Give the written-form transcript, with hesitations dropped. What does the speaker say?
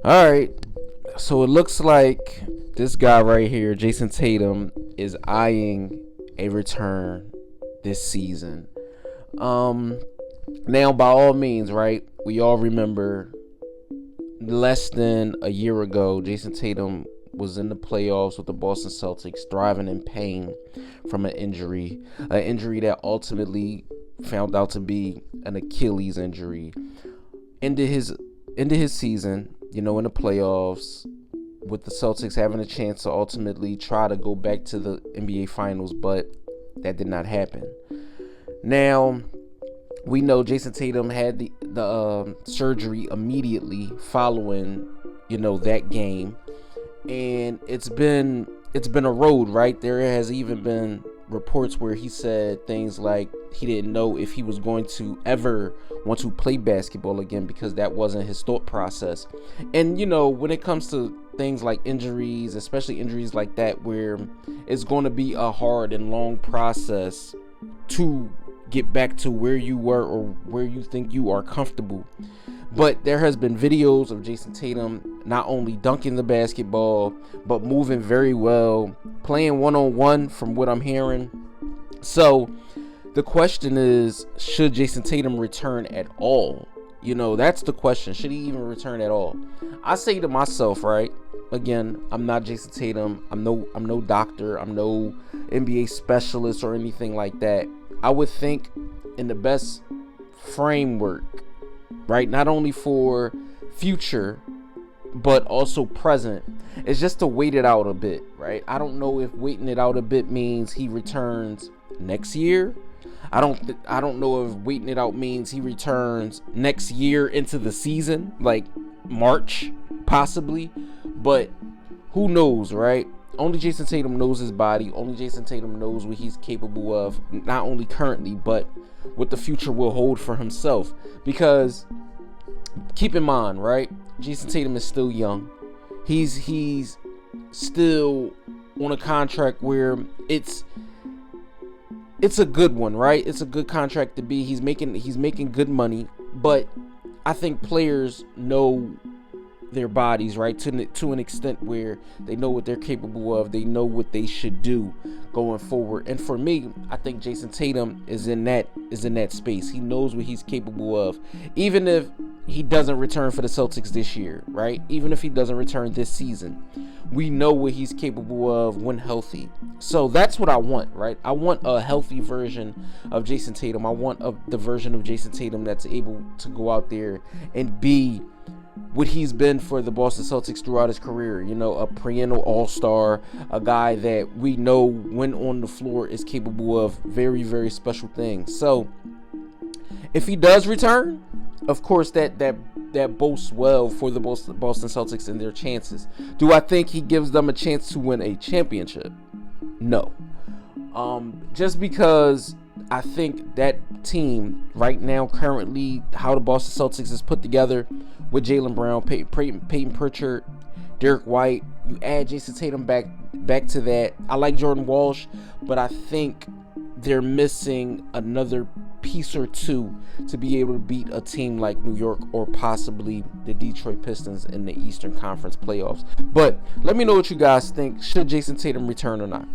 All right. So it looks like this guy right here, Jayson Tatum, is eyeing a return this season. Now, by all means, right? We all remember less than a year ago, Jayson Tatum was in the playoffs with the Boston Celtics, thriving in pain from an injury that ultimately found out to be an Achilles injury. Ended his season, in the playoffs, with the Celtics having a chance to ultimately try to go back to the NBA Finals, but that did not happen. Now, we know Jayson Tatum had the surgery immediately following, that game, and it's been a road, right? There has even been reports where he said things like he didn't know if he was going to ever want to play basketball again because that wasn't his thought process. And when it comes to things like injuries, especially injuries like that, where it's going to be a hard and long process to get back to where you were or where you think you are comfortable. But there has been videos of Jayson Tatum not only dunking the basketball, but moving very well, playing one-on-one from what I'm hearing. So the question is, should Jayson Tatum return at all? That's the question. Should he even return at all? I say to myself, right? Again, I'm not Jayson Tatum. I'm no doctor. I'm no NBA specialist or anything like that. I would think in the best framework, right? Not only for future, but also present. It's just to wait it out a bit, right? I don't know if waiting it out a bit means he returns next year. I don't know if waiting it out means he returns next year into the season, like March, possibly. But who knows, right? Only Jayson Tatum knows his body. Only Jayson Tatum knows what he's capable of, not only currently, but what the future will hold for himself. Because keep in mind, right? Jayson Tatum is still young. He's still on a contract where it's a good one, right? It's a good contract to be. He's making good money, but I think players know their bodies, right, to an extent where they know what they're capable of. They know what they should do going forward. And for me, I think Jayson Tatum is in that space. He knows what he's capable of, even if he doesn't return for the Celtics this year, right? Even if he doesn't return this season, we know what he's capable of when healthy. So that's what I want, right? I want a healthy version of Jayson Tatum. I want the version of Jayson Tatum that's able to go out there and be what he's been for the Boston Celtics throughout his career. A perennial All-Star, a guy that we know when on the floor is capable of very, very special things. So if he does return, of course that boasts well for the Boston Celtics and their chances. Do I think he gives them a chance to win a championship? No. Just because I think that team right now, currently, how the Boston Celtics is put together with Jaylen Brown, Peyton Pritchard, Derek White, you add Jayson Tatum back to that. I like Jordan Walsh, but I think they're missing another piece or two to be able to beat a team like New York or possibly the Detroit Pistons in the Eastern Conference playoffs. But let me know what you guys think. Should Jayson Tatum return or not?